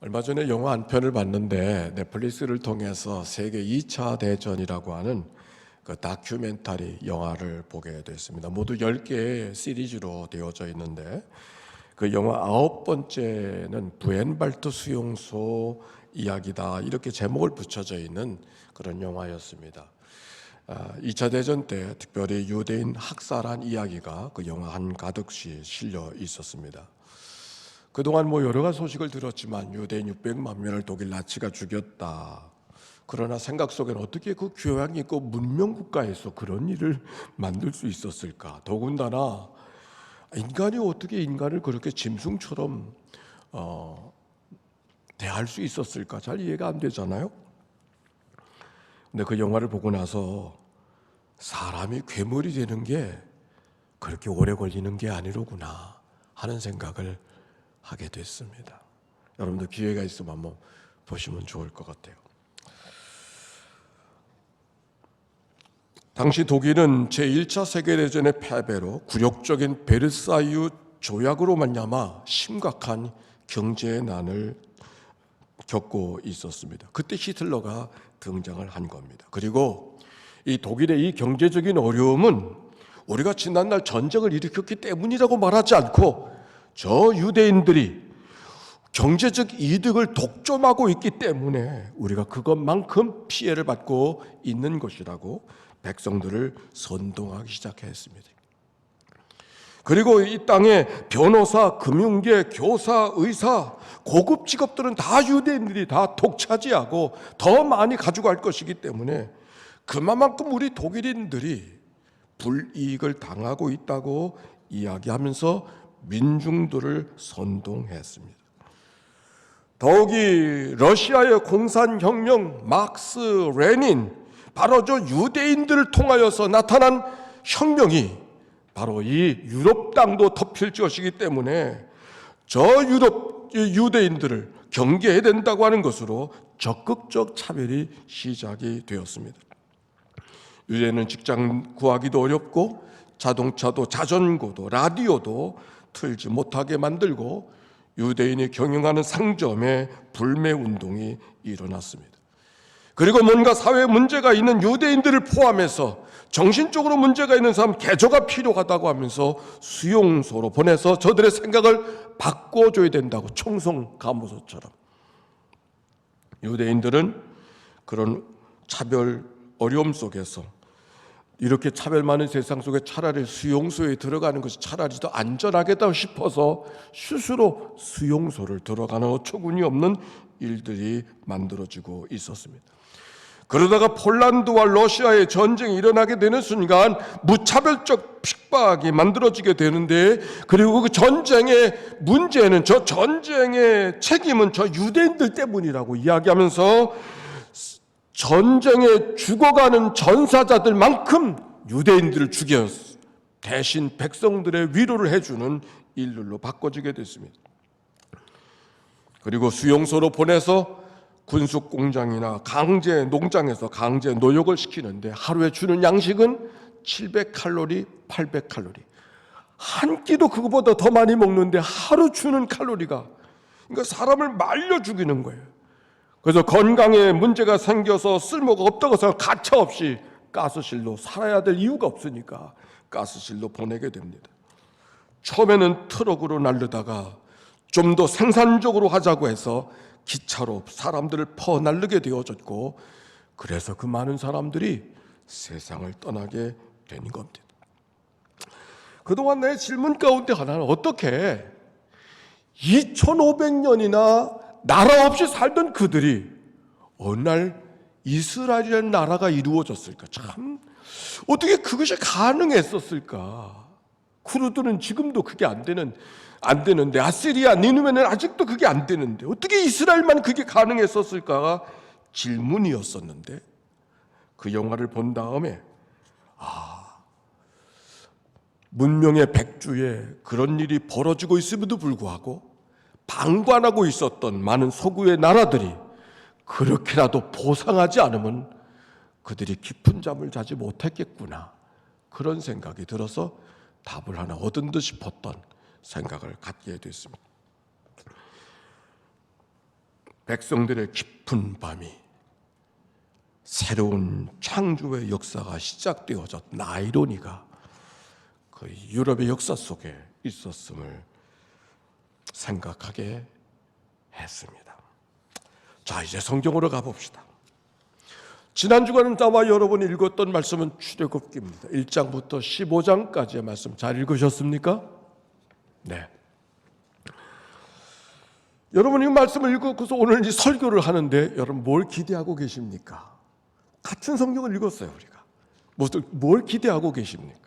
얼마 전에 영화 한 편을 봤는데 넷플릭스를 통해서 세계 2차 대전이라고 하는 그 다큐멘터리 영화를 보게 됐습니다. 모두 10개의 시리즈로 되어져 있는데 그 영화 9번째는 부엔발트 수용소 이야기다 이렇게 제목을 붙여져 있는 그런 영화였습니다. 2차 대전 때 특별히 유대인 학살한 이야기가 그 영화 한가득씩 실려 있었습니다. 그동안 여러 가지 소식을 들었지만 유대인 600만 명을 독일 나치가 죽였다. 그러나 생각 속에는 어떻게 그 교양 있고 문명 국가에서 그런 일을 만들 수 있었을까? 더군다나 인간이 어떻게 인간을 그렇게 짐승처럼 대할 수 있었을까? 잘 이해가 안 되잖아요. 근데 그 영화를 보고 나서 사람이 괴물이 되는 게 그렇게 오래 걸리는 게 아니로구나 하는 생각을 하게 됐습니다. 여러분들 기회가 있으면 한번 보시면 좋을 것 같아요. 당시 독일은 제1차 세계대전의 패배로 굴욕적인 베르사유 조약으로 말미암아 심각한 경제의 난을 겪고 있었습니다. 그때 히틀러가 등장을 한 겁니다. 그리고 이 독일의 이 경제적인 어려움은 우리가 지난날 전쟁을 일으켰기 때문이라고 말하지 않고 저 유대인들이 경제적 이득을 독점하고 있기 때문에 우리가 그것만큼 피해를 받고 있는 것이라고 백성들을 선동하기 시작했습니다. 그리고 이 땅에 변호사, 금융계, 교사, 의사, 고급 직업들은 다 유대인들이 다 독차지하고 더 많이 가져갈 것이기 때문에 그만큼 우리 독일인들이 불이익을 당하고 있다고 이야기하면서 민중들을 선동했습니다. 더욱이 러시아의 공산혁명, 막스, 레닌, 바로 저 유대인들을 통하여서 나타난 혁명이 바로 이 유럽 땅도 덮일 것이기 때문에 저 유럽 유대인들을 경계해야 된다고 하는 것으로 적극적 차별이 시작이 되었습니다. 유대인은 직장 구하기도 어렵고 자동차도 자전거도 라디오도 틀지 못하게 만들고 유대인이 경영하는 상점에 불매운동이 일어났습니다. 그리고 뭔가 사회에 문제가 있는 유대인들을 포함해서 정신적으로 문제가 있는 사람 개조가 필요하다고 하면서 수용소로 보내서 저들의 생각을 바꿔줘야 된다고 청송 감호소처럼 유대인들은 그런 차별 어려움 속에서 이렇게 차별 많은 세상 속에 차라리 수용소에 들어가는 것이 차라리 더 안전하겠다 싶어서 스스로 수용소를 들어가는 어처구니 없는 일들이 만들어지고 있었습니다. 그러다가 폴란드와 러시아의 전쟁이 일어나게 되는 순간 무차별적 핍박이 만들어지게 되는데, 그리고 그 전쟁의 문제는 저 전쟁의 책임은 저 유대인들 때문이라고 이야기하면서 전쟁에 죽어가는 전사자들만큼 유대인들을 죽여 대신 백성들의 위로를 해주는 일들로 바꿔지게 됐습니다. 그리고 수용소로 보내서 군수공장이나 강제 농장에서 강제 노역을 시키는데 하루에 주는 양식은 700칼로리, 800칼로리. 한 끼도 그거보다 더 많이 먹는데 하루 주는 칼로리가, 그러니까 사람을 말려 죽이는 거예요. 그래서 건강에 문제가 생겨서 쓸모가 없다고 해서 가차없이 가스실로 살아야 될 이유가 없으니까 가스실로 보내게 됩니다. 처음에는 트럭으로 날르다가 좀 더 생산적으로 하자고 해서 기차로 사람들을 퍼날르게 되어졌고, 그래서 그 많은 사람들이 세상을 떠나게 된 겁니다. 그동안 내 질문 가운데 하나는 어떻게 2500년이나 나라 없이 살던 그들이 어느 날 이스라엘이라는 나라가 이루어졌을까? 참 어떻게 그것이 가능했었을까? 쿠르드는 지금도 그게 안 되는데 아시리아, 니누메는 아직도 그게 안 되는데 어떻게 이스라엘만 그게 가능했었을까가 질문이었었는데, 그 영화를 본 다음에 문명의 백주에 그런 일이 벌어지고 있음에도 불구하고 방관하고 있었던 많은 서구의 나라들이 그렇게라도 보상하지 않으면 그들이 깊은 잠을 자지 못했겠구나, 그런 생각이 들어서 답을 하나 얻은 듯 싶었던 생각을 갖게 됐습니다. 백성들의 깊은 밤이 새로운 창조의 역사가 시작되어졌 나이로니가 그 유럽의 역사 속에 있었음을 생각하게 했습니다. 자, 이제 성경으로 가봅시다. 지난 주간은 나와 여러분이 읽었던 말씀은 출애굽기입니다. 1장부터 15장까지의 말씀 잘 읽으셨습니까? 네. 여러분이 이 말씀을 읽고서 오늘 이 설교를 하는데 여러분 뭘 기대하고 계십니까? 같은 성경을 읽었어요, 우리가. 뭘 기대하고 계십니까?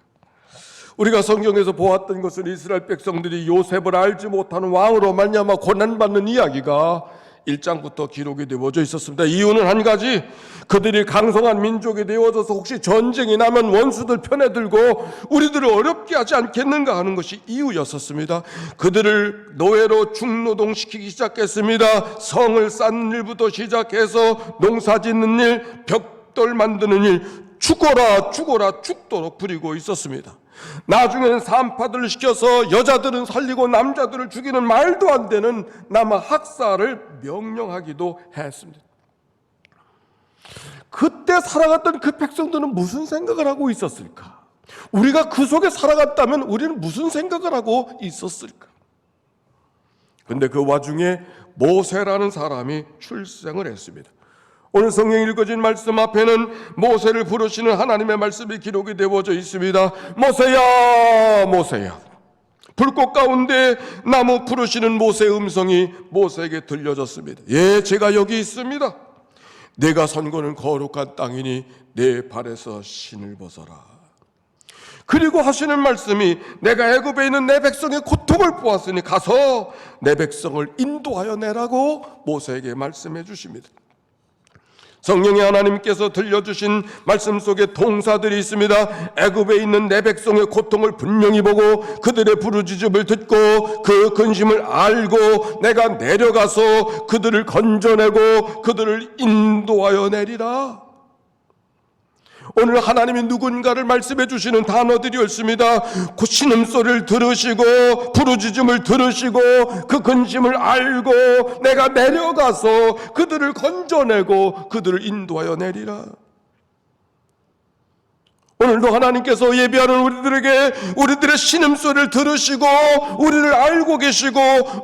우리가 성경에서 보았던 것은 이스라엘 백성들이 요셉을 알지 못하는 왕으로 말미암아 고난받는 이야기가 1장부터 기록이 되어져 있었습니다. 이유는 한 가지, 그들이 강성한 민족이 되어져서 혹시 전쟁이 나면 원수들 편에 들고 우리들을 어렵게 하지 않겠는가 하는 것이 이유였었습니다. 그들을 노예로 중노동시키기 시작했습니다. 성을 쌓는 일부터 시작해서 농사 짓는 일, 벽돌 만드는 일, 죽어라 죽어라 죽도록 부리고 있었습니다. 나중에는 산파들을 시켜서 여자들은 살리고 남자들을 죽이는 말도 안 되는 남아 학살을 명령하기도 했습니다. 그때 살아갔던 그 백성들은 무슨 생각을 하고 있었을까? 우리가 그 속에 살아갔다면 우리는 무슨 생각을 하고 있었을까? 근데 그 와중에 모세라는 사람이 출생을 했습니다. 오늘 성경 읽어진 말씀 앞에는 모세를 부르시는 하나님의 말씀이 기록이 되어져 있습니다. 모세야 모세야. 불꽃 가운데 나무 부르시는 모세의 음성이 모세에게 들려졌습니다. 예, 제가 여기 있습니다. 내가 선고는 거룩한 땅이니 내 발에서 신을 벗어라. 그리고 하시는 말씀이 내가 애굽에 있는 내 백성의 고통을 보았으니 가서 내 백성을 인도하여 내라고 모세에게 말씀해 주십니다. 성령의 하나님께서 들려주신 말씀 속에 동사들이 있습니다. 애굽에 있는 내 백성의 고통을 분명히 보고 그들의 부르짖음을 듣고 그 근심을 알고 내가 내려가서 그들을 건져내고 그들을 인도하여 내리라. 오늘 하나님이 누군가를 말씀해 주시는 단어들이었습니다. 그 신음소리를 들으시고 부르짖음을 들으시고 그 근심을 알고 내가 내려가서 그들을 건져내고 그들을 인도하여 내리라. 오늘도 하나님께서 예비하는 우리들에게 우리들의 신음소리를 들으시고 우리를 알고 계시고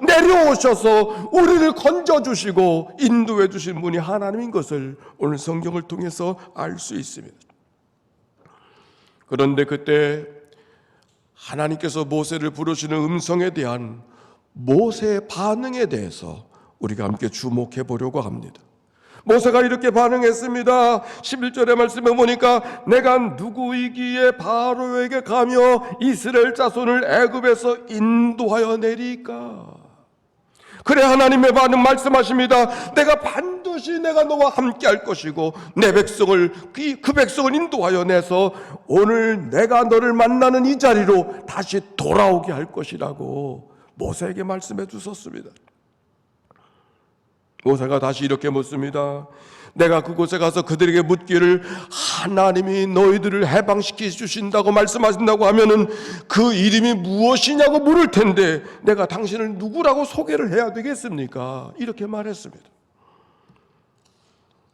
내려오셔서 우리를 건져주시고 인도해 주신 분이 하나님인 것을 오늘 성경을 통해서 알 수 있습니다. 그런데 그때 하나님께서 모세를 부르시는 음성에 대한 모세의 반응에 대해서 우리가 함께 주목해 보려고 합니다. 모세가 이렇게 반응했습니다. 11절의 말씀에 보니까 내가 누구이기에 바로에게 가며 이스라엘 자손을 애굽에서 인도하여 내리까. 그래, 하나님의 반응 말씀하십니다. 내가 반드시 내가 너와 함께 할 것이고 내 백성을 그 백성을 인도하여 내서 오늘 내가 너를 만나는 이 자리로 다시 돌아오게 할 것이라고 모세에게 말씀해 주셨습니다. 모세가 다시 이렇게 묻습니다. 내가 그곳에 가서 그들에게 묻기를 하나님이 너희들을 해방시켜 주신다고 말씀하신다고 하면은 그 이름이 무엇이냐고 물을 텐데 내가 당신을 누구라고 소개를 해야 되겠습니까? 이렇게 말했습니다.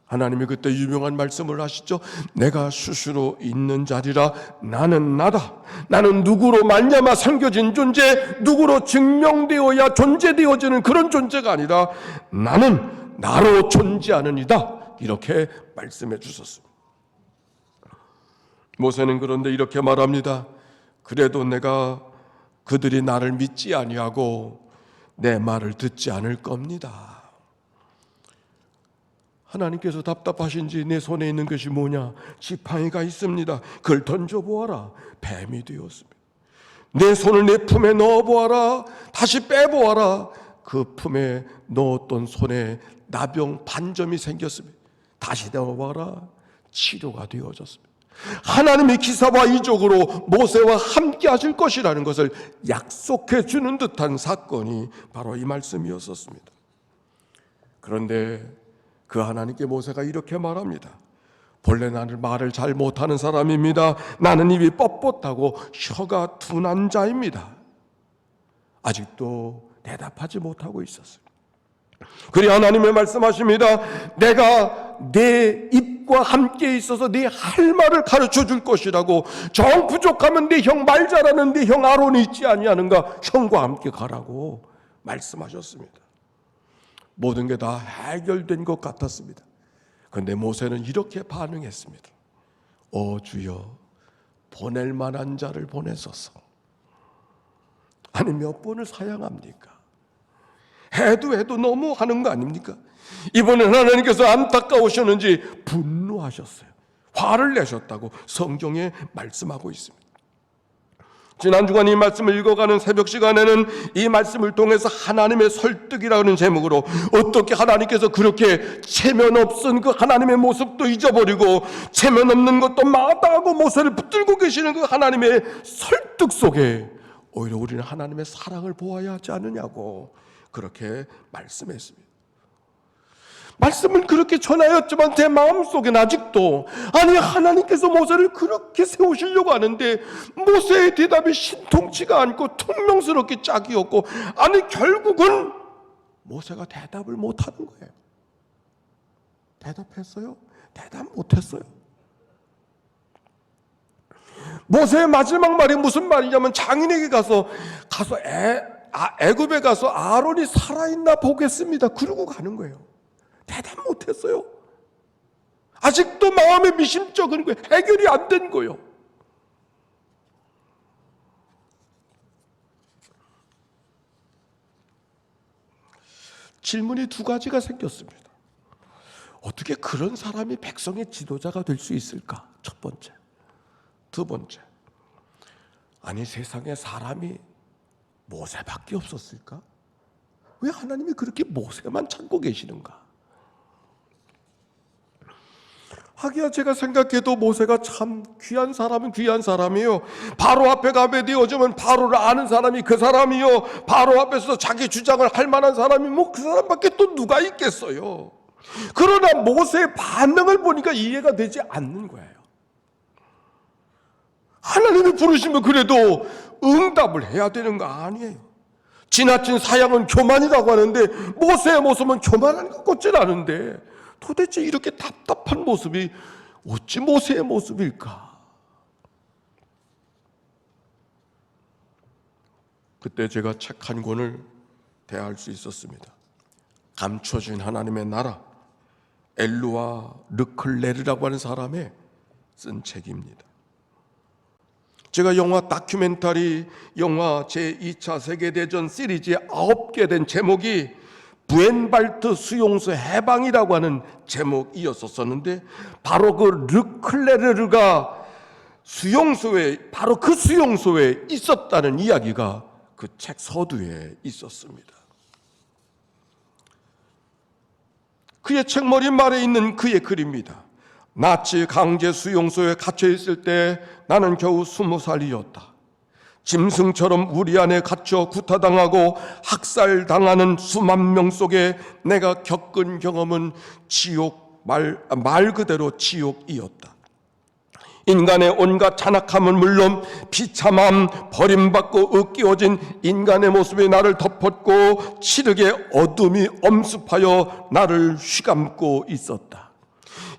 하나님이 그때 유명한 말씀을 하시죠. 내가 스스로 있는 자리라 나는 나다. 나는 누구로 말미암아 섬겨진 존재, 누구로 증명되어야 존재되어지는 그런 존재가 아니라 나는 나로 존재하는 이다. 이렇게 말씀해 주셨습니다. 모세는 그런데 이렇게 말합니다. 그래도 내가 그들이 나를 믿지 아니하고 내 말을 듣지 않을 겁니다. 하나님께서 답답하신지 내 손에 있는 것이 뭐냐? 지팡이가 있습니다. 그걸 던져보아라. 뱀이 되었습니다. 내 손을 내 품에 넣어보아라. 다시 빼보아라. 그 품에 넣었던 손에 나병 반점이 생겼습니다. 다시 넣어봐라. 치료가 되어졌습니다. 하나님의 기사와 이적으로 모세와 함께 하실 것이라는 것을 약속해 주는 듯한 사건이 바로 이 말씀이었었습니다. 그런데 그 하나님께 모세가 이렇게 말합니다. 본래 나는 말을 잘 못하는 사람입니다. 나는 입이 뻣뻣하고 혀가 둔한 자입니다. 아직도 대답하지 못하고 있었어요. 그리 하나님의 말씀하십니다. 내가 내 입과 함께 있어서 네 할 말을 가르쳐 줄 것이라고. 정 부족하면 네 형 말 잘하는 네 형 아론이 있지 아니하는가? 형과 함께 가라고 말씀하셨습니다. 모든 게 다 해결된 것 같았습니다. 그런데 모세는 이렇게 반응했습니다. 주여, 보낼 만한 자를 보내소서. 아니, 몇 번을 사양합니까? 해도 너무 하는 거 아닙니까? 이번엔 하나님께서 안타까우셨는지 분노하셨어요. 화를 내셨다고 성경에 말씀하고 있습니다. 지난 주간 이 말씀을 읽어가는 새벽 시간에는 이 말씀을 통해서 하나님의 설득이라는 제목으로 어떻게 하나님께서 그렇게 체면 없은 그 하나님의 모습도 잊어버리고 체면 없는 것도 마다하고 모세를 붙들고 계시는 그 하나님의 설득 속에 오히려 우리는 하나님의 사랑을 보아야 하지 않느냐고 그렇게 말씀했습니다. 말씀은 그렇게 전하였지만 제 마음속엔 아직도 아니, 하나님께서 모세를 그렇게 세우시려고 하는데 모세의 대답이 신통치가 않고 퉁명스럽게 짝이었고, 아니 결국은 모세가 대답을 못하는 거예요. 대답했어요? 대답 못했어요. 모세의 마지막 말이 무슨 말이냐면 장인에게 가서 애굽에 가서 아론이 살아있나 보겠습니다. 그러고 가는 거예요. 대답 못했어요. 아직도 마음에 미심쩍은 거예요. 해결이 안 된 거예요. 질문이 두 가지가 생겼습니다. 어떻게 그런 사람이 백성의 지도자가 될 수 있을까? 첫 번째. 두 번째, 아니 세상에 사람이 모세밖에 없었을까? 왜 하나님이 그렇게 모세만 찾고 계시는가? 하기야 제가 생각해도 모세가 참 귀한 사람은 귀한 사람이에요. 바로 앞에 가게 되어지면 바로를 아는 사람이 그 사람이요, 바로 앞에서 자기 주장을 할 만한 사람이 뭐 그 사람밖에 또 누가 있겠어요. 그러나 모세의 반응을 보니까 이해가 되지 않는 거예요. 하나님이 부르시면 그래도 응답을 해야 되는 거 아니에요. 지나친 사양은 교만이라고 하는데 모세의 모습은 교만한 것 같진 않은데 도대체 이렇게 답답한 모습이 어찌 모세의 모습일까? 그때 제가 책 한 권을 대할 수 있었습니다. 감춰진 하나님의 나라, 엘루아 르클레르라고 하는 사람의 쓴 책입니다. 제가 영화 다큐멘터리 영화 제2차 세계대전 시리즈의 9개 된 제목이 부엔발트 수용소 해방이라고 하는 제목이었었는데 바로 그 르클레르가 수용소에, 바로 그 수용소에 있었다는 이야기가 그 책 서두에 있었습니다. 그의 책머리말에 있는 그의 글입니다. 나치 강제 수용소에 갇혀 있을 때 나는 겨우 20살이었다. 짐승처럼 우리 안에 갇혀 구타당하고 학살당하는 수만 명 속에 내가 겪은 경험은 지옥, 말 그대로 지옥이었다. 인간의 온갖 잔악함은 물론 비참함, 버림받고 으깨어진 인간의 모습이 나를 덮었고 치르게 어둠이 엄습하여 나를 휘감고 있었다.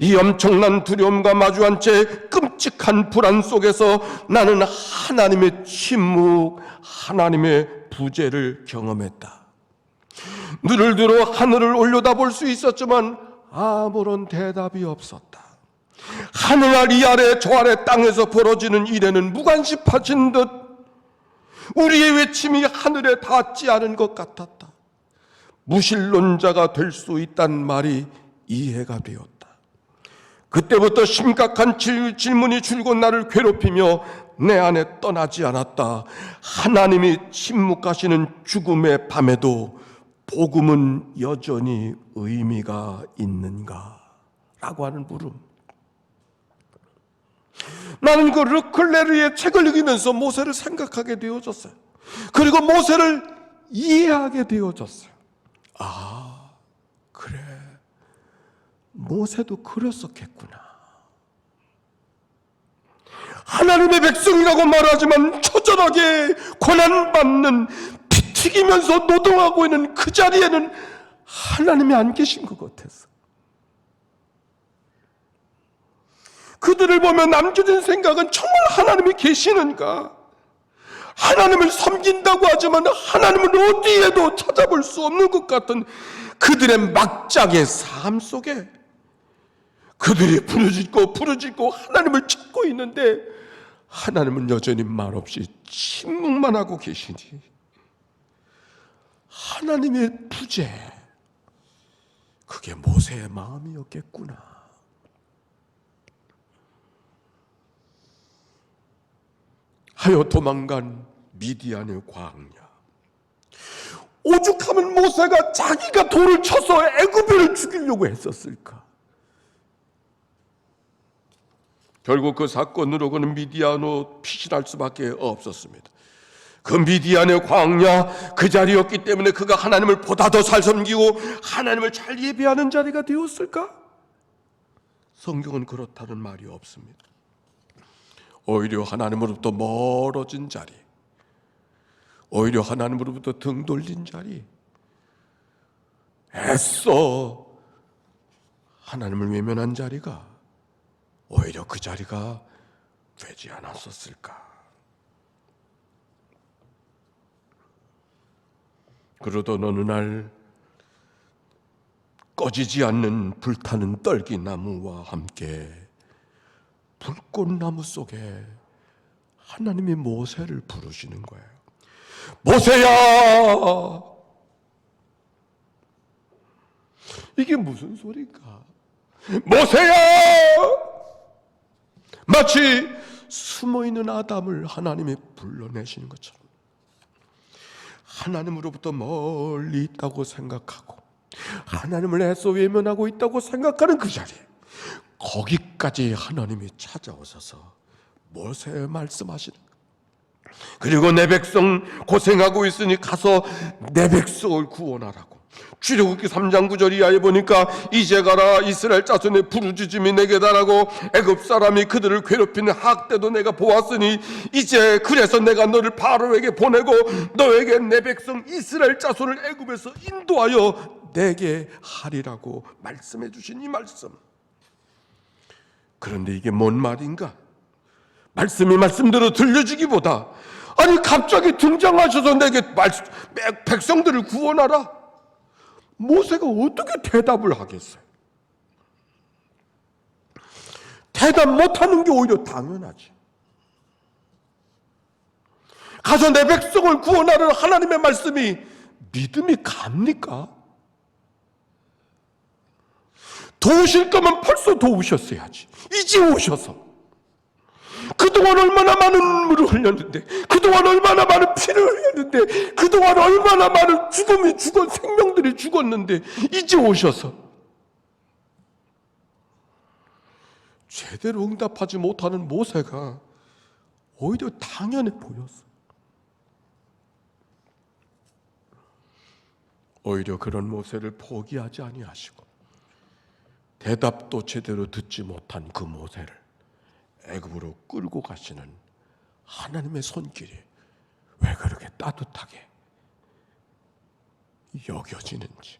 이 엄청난 두려움과 마주한 채 끔찍한 불안 속에서 나는 하나님의 침묵, 하나님의 부재를 경험했다. 눈을 들어 하늘을 올려다볼 수 있었지만 아무런 대답이 없었다. 하늘 이 아래 저 아래 땅에서 벌어지는 일에는 무관심하신 듯 우리의 외침이 하늘에 닿지 않은 것 같았다. 무신론자가 될 수 있다는 말이 이해가 되었다. 그때부터 심각한 질문이 줄곧 나를 괴롭히며 내 안에 떠나지 않았다. 하나님이 침묵하시는 죽음의 밤에도 복음은 여전히 의미가 있는가? 라고 하는 물음. 나는 그 르클레르의 책을 읽으면서 모세를 생각하게 되어졌어요. 그리고 모세를 이해하게 되어졌어요. 아, 그래. 모세도 그랬었겠구나. 하나님의 백성이라고 말하지만 처절하게 고난받는, 피 튀기면서 노동하고 있는 그 자리에는 하나님이 안 계신 것 같았어. 그들을 보면 남겨진 생각은 정말 하나님이 계시는가? 하나님을 섬긴다고 하지만 하나님을 어디에도 찾아볼 수 없는 것 같은 그들의 막장의 삶 속에 그들이 부르짖고 하나님을 찾고 있는데 하나님은 여전히 말없이 침묵만 하고 계시니 하나님의 부재, 그게 모세의 마음이었겠구나. 하여 도망간 미디안의 광야. 오죽하면 모세가 자기가 돌을 쳐서 애굽인을 죽이려고 했었을까? 결국 그 사건으로 그는 미디안으로 피신할 수밖에 없었습니다. 그 미디안의 광야, 그 자리였기 때문에 그가 하나님을 보다 더 잘 섬기고 하나님을 잘 예배하는 자리가 되었을까? 성경은 그렇다는 말이 없습니다. 오히려 하나님으로부터 멀어진 자리, 오히려 하나님으로부터 등 돌린 자리, 애써 하나님을 외면한 자리가 오히려 그 자리가 되지 않았었을까? 그러던 어느 날 꺼지지 않는 불타는 떨기나무와 함께 불꽃나무 속에 하나님이 모세를 부르시는 거예요. 모세야! 이게 무슨 소리인가? 모세야! 마치 숨어있는 아담을 하나님이 불러내시는 것처럼 하나님으로부터 멀리 있다고 생각하고 하나님을 애써 외면하고 있다고 생각하는 그 자리에 거기까지 하나님이 찾아오셔서 모세에 말씀하시는 거예요. 그리고 내 백성 고생하고 있으니 가서 내 백성을 구원하라고. 출애굽기 3장 9절 이하에 보니까 이제 가라 이스라엘 자손의 부르짖음이 내게 달하고 애굽 사람이 그들을 괴롭히는 학대도 내가 보았으니 이제 그래서 내가 너를 바로에게 보내고 너에게 내 백성 이스라엘 자손을 애굽에서 인도하여 내게 하리라고 말씀해 주신 이 말씀. 그런데 이게 뭔 말인가? 말씀이 말씀대로 들려주기보다 아니 갑자기 등장하셔서 내게 백성들을 구원하라. 모세가 어떻게 대답을 하겠어요? 대답 못하는 게 오히려 당연하지. 가서 내 백성을 구원하라는 하나님의 말씀이 믿음이 갑니까? 도우실 거면 벌써 도우셨어야지. 이제 오셔서 그동안 얼마나 많은 눈물을 흘렸는데, 그동안 얼마나 많은 피를 흘렸는데, 그동안 얼마나 많은 생명들이 죽었는데 이제 오셔서 제대로 응답하지 못하는 모세가 오히려 당연해 보였어. 오히려 그런 모세를 포기하지 아니하시고 대답도 제대로 듣지 못한 그 모세를 애굽으로 끌고 가시는 하나님의 손길이 왜 그렇게 따뜻하게 여겨지는지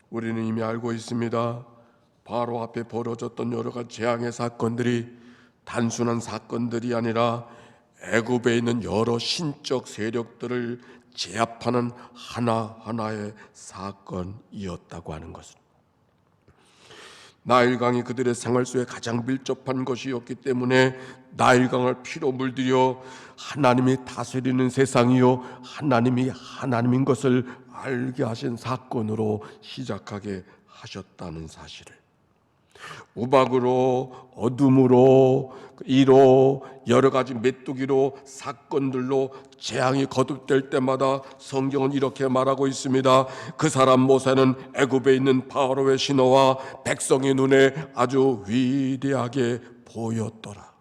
우리는 이미 알고 있습니다. 바로 앞에 벌어졌던 여러 가지 재앙의 사건들이 단순한 사건들이 아니라 애굽에 있는 여러 신적 세력들을 제압하는 하나하나의 사건이었다고 하는 것은 나일강이 그들의 생활 속에 가장 밀접한 것이었기 때문에 나일강을 피로 물들여 하나님이 다스리는 세상이요 하나님이 하나님인 것을 알게 하신 사건으로 시작하게 하셨다는 사실을 우박으로 어둠으로 이로 여러 가지 메뚜기로 사건들로 재앙이 거듭될 때마다 성경은 이렇게 말하고 있습니다. 그 사람 모세는 애굽에 있는 바로의 신호와 백성의 눈에 아주 위대하게 보였더라.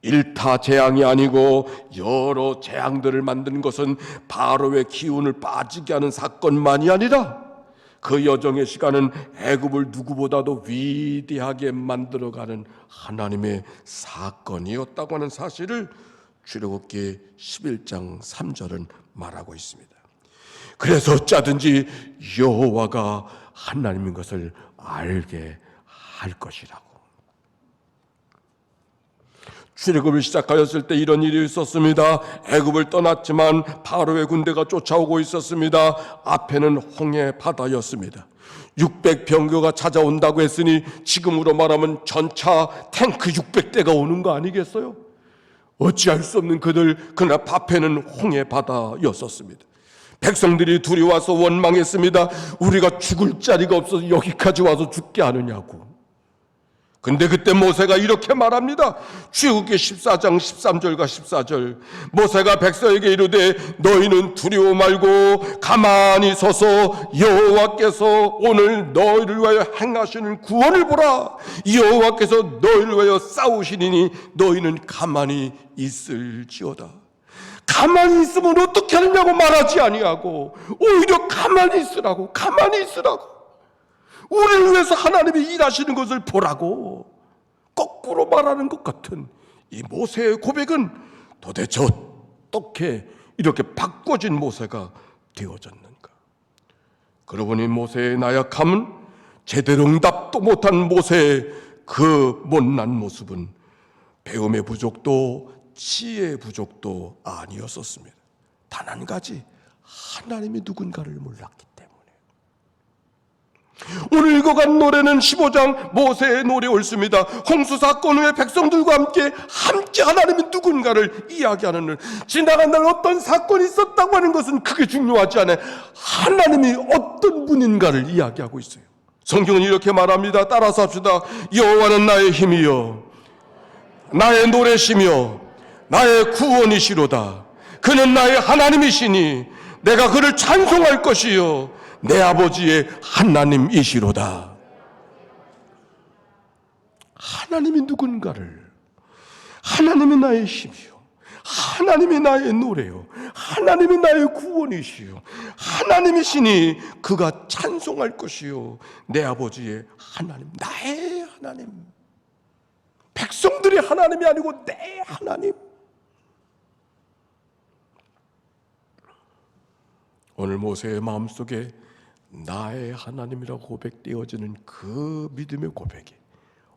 일타 재앙이 아니고 여러 재앙들을 만드는 것은 바로의 기운을 빠지게 하는 사건만이 아니라 그 여정의 시간은 애굽을 누구보다도 위대하게 만들어가는 하나님의 사건이었다고 하는 사실을 출애굽기 11장 3절은 말하고 있습니다. 그래서 어쩌든지 여호와가 하나님인 것을 알게 할 것이라고. 출애굽을 시작하였을 때 이런 일이 있었습니다. 애굽을 떠났지만 바로의 군대가 쫓아오고 있었습니다. 앞에는 홍해 바다였습니다. 600병거가 찾아온다고 했으니 지금으로 말하면 전차 탱크 600대가 오는 거 아니겠어요? 어찌할 수 없는 그날 앞에는 홍해 바다였었습니다. 백성들이 두려워서 원망했습니다. 우리가 죽을 자리가 없어서 여기까지 와서 죽게 하느냐고. 근데 그때 모세가 이렇게 말합니다. 출애굽기 14장 13절과 14절. 모세가 백성에게 이르되 너희는 두려워 말고 가만히 서서 여호와께서 오늘 너희를 위하여 행하시는 구원을 보라. 여호와께서 너희를 위하여 싸우시리니 너희는 가만히 있을지어다. 가만히 있으면 어떻게 하느냐고 말하지 아니하고 오히려 가만히 있으라고. 우리를 위해서 하나님이 일하시는 것을 보라고 거꾸로 말하는 것 같은 이 모세의 고백은 도대체 어떻게 이렇게 바꿔진 모세가 되어졌는가? 그러고 보니 모세의 나약함은 제대로 응답도 못한 모세의 그 못난 모습은 배움의 부족도 지혜의 부족도 아니었었습니다. 단 한 가지, 하나님이 누군가를 몰랐기 때문에. 오늘 읽어간 노래는 15장 모세의 노래 옳습니다. 홍수 사건 후에 백성들과 함께 하나님이 누군가를 이야기하는 날. 지나간 날 어떤 사건이 있었다고 하는 것은 크게 중요하지 않아요. 하나님이 어떤 분인가를 이야기하고 있어요. 성경은 이렇게 말합니다. 따라서 합시다. 여호와는 나의 힘이요 나의 노래시며 나의 구원이시로다. 그는 나의 하나님이시니 내가 그를 찬송할 것이요 내 아버지의 하나님이시로다. 하나님이 누군가를, 하나님이 나의 힘이요 하나님이 나의 노래요 하나님이 나의 구원이시요 하나님이시니 그가 찬송할 것이요 내 아버지의 하나님, 나의 하나님. 백성들의 하나님이 아니고 내 하나님. 오늘 모세의 마음속에 나의 하나님이라고 고백되어지는 그 믿음의 고백이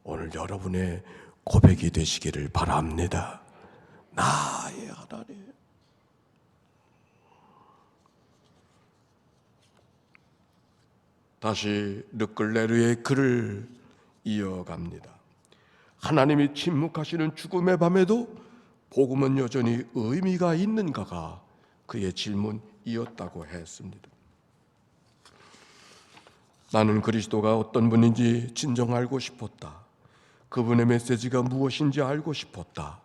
오늘 여러분의 고백이 되시기를 바랍니다. 나의 하나님. 다시 르클레르의 글을 이어갑니다. 하나님이 침묵하시는 죽음의 밤에도 복음은 여전히 의미가 있는가가 그의 질문이었다고 했습니다. 나는 그리스도가 어떤 분인지 진정 알고 싶었다. 그분의 메시지가 무엇인지 알고 싶었다.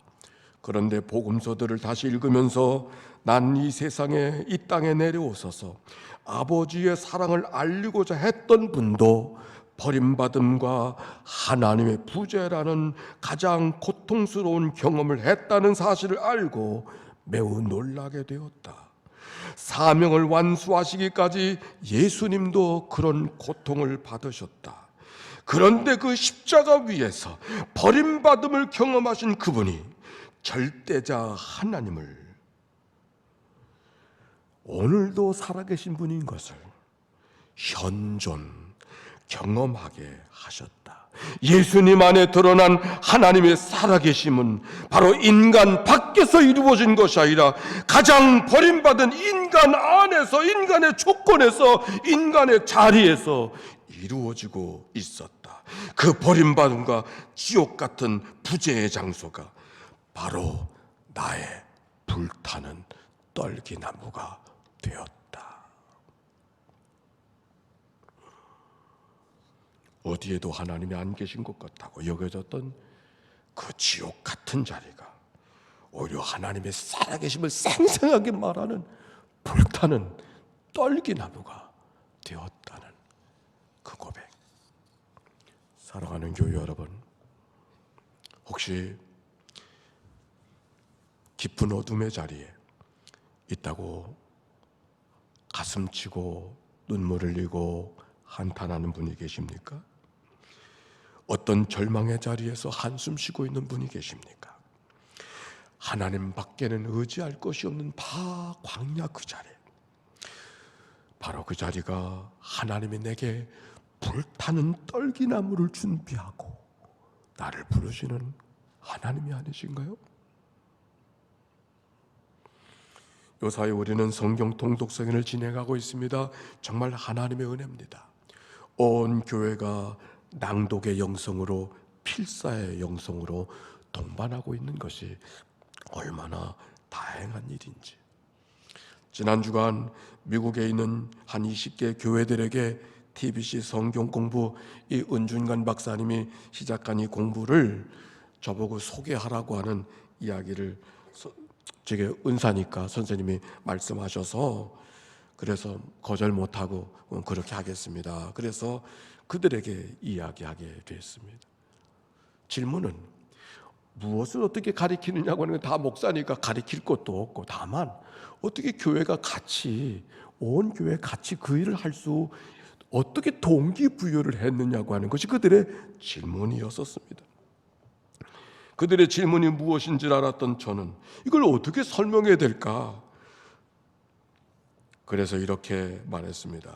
그런데 복음서들을 다시 읽으면서 난 이 세상에, 이 땅에 내려오셔서 아버지의 사랑을 알리고자 했던 분도 버림받음과 하나님의 부재라는 가장 고통스러운 경험을 했다는 사실을 알고 매우 놀라게 되었다. 사명을 완수하시기까지 예수님도 그런 고통을 받으셨다. 그런데 그 십자가 위에서 버림받음을 경험하신 그분이 절대자 하나님을 오늘도 살아계신 분인 것을 현존 경험하게 하셨다. 예수님 안에 드러난 하나님의 살아계심은 바로 인간 밖에서 이루어진 것이 아니라 가장 버림받은 인간 안에서, 인간의 조건에서, 인간의 자리에서 이루어지고 있었다. 그 버림받음과 지옥 같은 부재의 장소가 바로 나의 불타는 떨기나무가 되었다. 어디에도 하나님이 안 계신 것 같다고 여겨졌던 그 지옥 같은 자리가 오히려 하나님의 살아계심을 생생하게 말하는 불타는 떨기나무가 되었다는 그 고백. 사랑하는 교회 여러분, 혹시 깊은 어둠의 자리에 있다고 가슴치고 눈물을 흘리고 한탄하는 분이 계십니까? 어떤 절망의 자리에서 한숨 쉬고 있는 분이 계십니까? 하나님 밖에는 의지할 것이 없는 광야 그 자리, 바로 그 자리가 하나님이 내게 불타는 떨기나무를 준비하고 나를 부르시는 하나님이 아니신가요? 요사이 우리는 성경 통독성회를 진행하고 있습니다. 정말 하나님의 은혜입니다. 온 교회가 낭독의 영성으로, 필사의 영성으로 동반하고 있는 것이 얼마나 다행한 일인지. 지난 주간 미국에 있는 한 20개 교회들에게 TBC 성경 공부, 이 은준관 박사님이 시작한 이 공부를 저보고 소개하라고 하는 이야기를 제게 은사니까 선생님이 말씀하셔서, 그래서 거절 못하고 그렇게 하겠습니다. 그래서 그들에게 이야기하게 됐습니다. 질문은 무엇을 어떻게 가리키느냐고 하는 건 다 목사니까 가리킬 것도 없고, 다만 어떻게 교회가 같이, 온 교회 같이 그 일을 할 수, 어떻게 동기부여를 했느냐고 하는 것이 그들의 질문이었었습니다. 그들의 질문이 무엇인 줄 알았던 저는 이걸 어떻게 설명해야 될까? 그래서 이렇게 말했습니다.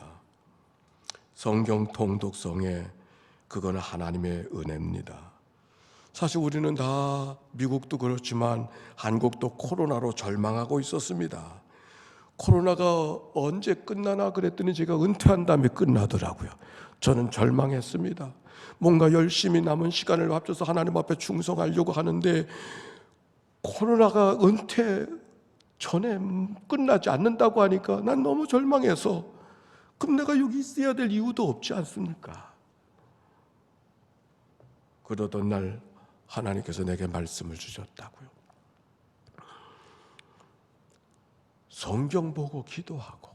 성경 통독성에 그거는 하나님의 은혜입니다. 사실 우리는 다, 미국도 그렇지만 한국도 코로나로 절망하고 있었습니다. 코로나가 언제 끝나나 그랬더니 제가 은퇴한 다음에 끝나더라고요. 저는 절망했습니다. 뭔가 열심히 남은 시간을 합쳐서 하나님 앞에 충성하려고 하는데 코로나가 은퇴 전에 끝나지 않는다고 하니까 난 너무 절망해서, 그럼 내가 여기 있어야 될 이유도 없지 않습니까? 그러던 날 하나님께서 내게 말씀을 주셨다고요. 성경 보고 기도하고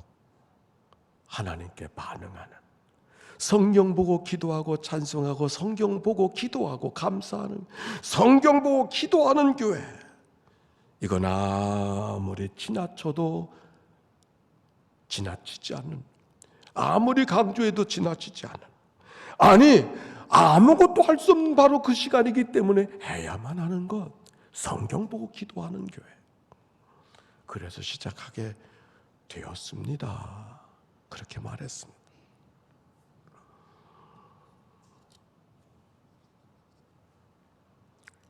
하나님께 반응하는, 성경 보고 기도하고 찬송하고, 성경 보고 기도하고 감사하는, 성경 보고 기도하는 교회, 이건 아무리 지나쳐도 지나치지 않는, 아무리 강조해도 지나치지 않은, 아니 아무것도 할 수 없는 바로 그 시간이기 때문에 해야만 하는 것, 성경 보고 기도하는 교회. 그래서 시작하게 되었습니다. 그렇게 말했습니다.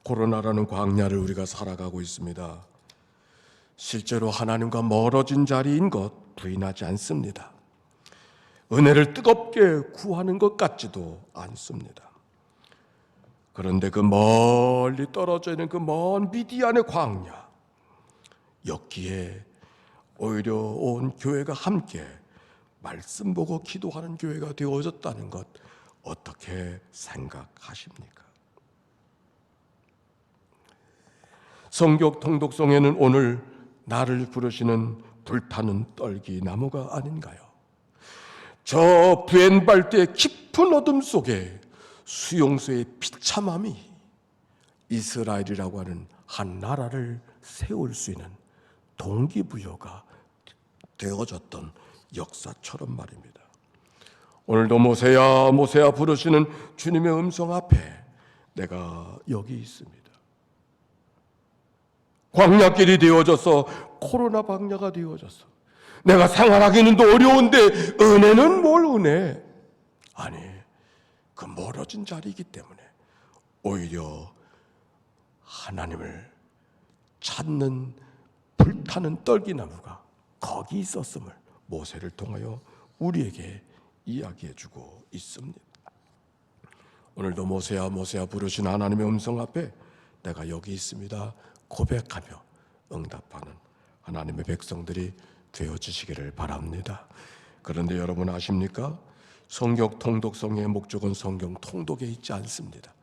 코로나라는 광야를 우리가 살아가고 있습니다. 실제로 하나님과 멀어진 자리인 것 부인하지 않습니다. 은혜를 뜨겁게 구하는 것 같지도 않습니다. 그런데 그 멀리 떨어져 있는 그 먼 미디안의 광야, 여기에 오히려 온 교회가 함께 말씀 보고 기도하는 교회가 되어졌다는 것, 어떻게 생각하십니까? 성경 통독성에는 오늘 나를 부르시는 불타는 떨기 나무가 아닌가요? 저 부엔발대의 깊은 어둠 속에 수용소의 비참함이 이스라엘이라고 하는 한 나라를 세울 수 있는 동기부여가 되어졌던 역사처럼 말입니다. 오늘도 모세야 모세야 부르시는 주님의 음성 앞에 내가 여기 있습니다. 광야길이 되어져서 코로나 광야가 되어졌어. 내가 생활하기는 또 어려운데 은혜는 뭘 은혜? 아니, 그 멀어진 자리이기 때문에 오히려 하나님을 찾는 불타는 떨기나무가 거기 있었음을 모세를 통하여 우리에게 이야기해주고 있습니다. 오늘도 모세야 모세야 부르신 하나님의 음성 앞에 내가 여기 있습니다 고백하며 응답하는 하나님의 백성들이 되어주시기를 바랍니다. 그런데 여러분 아십니까? 성경 통독성의 목적은 성경 통독에 있지 않습니다.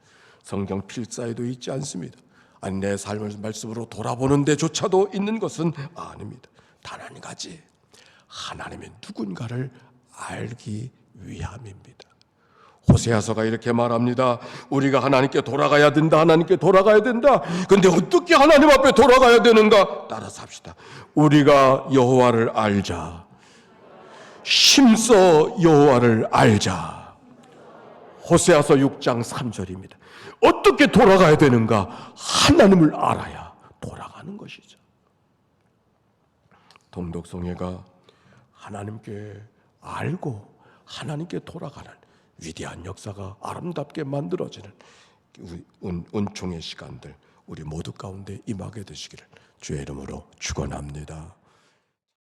성경 필사에도 있지 않습니다. 아니, 내 삶을 말씀으로 돌아보는 데조차도 있는 것은 아닙니다. 단 한 가지, 하나님의 누군가를 알기 위함입니다. 호세아서가 이렇게 말합니다. 우리가 하나님께 돌아가야 된다. 하나님께 돌아가야 된다. 근데 어떻게 하나님 앞에 돌아가야 되는가? 따라서 합시다. 우리가 여호와를 알자. 힘써 여호와를 알자. 호세아서 6장 3절입니다. 어떻게 돌아가야 되는가? 하나님을 알아야 돌아가는 돌아가는 것이죠. 동독성회가 하나님께 알고 하나님께 돌아가는 위대한 역사가 아름답게 만들어지는 은총의 시간들 우리 모두 가운데 임하게 되시기를 주의 이름으로 축원합니다.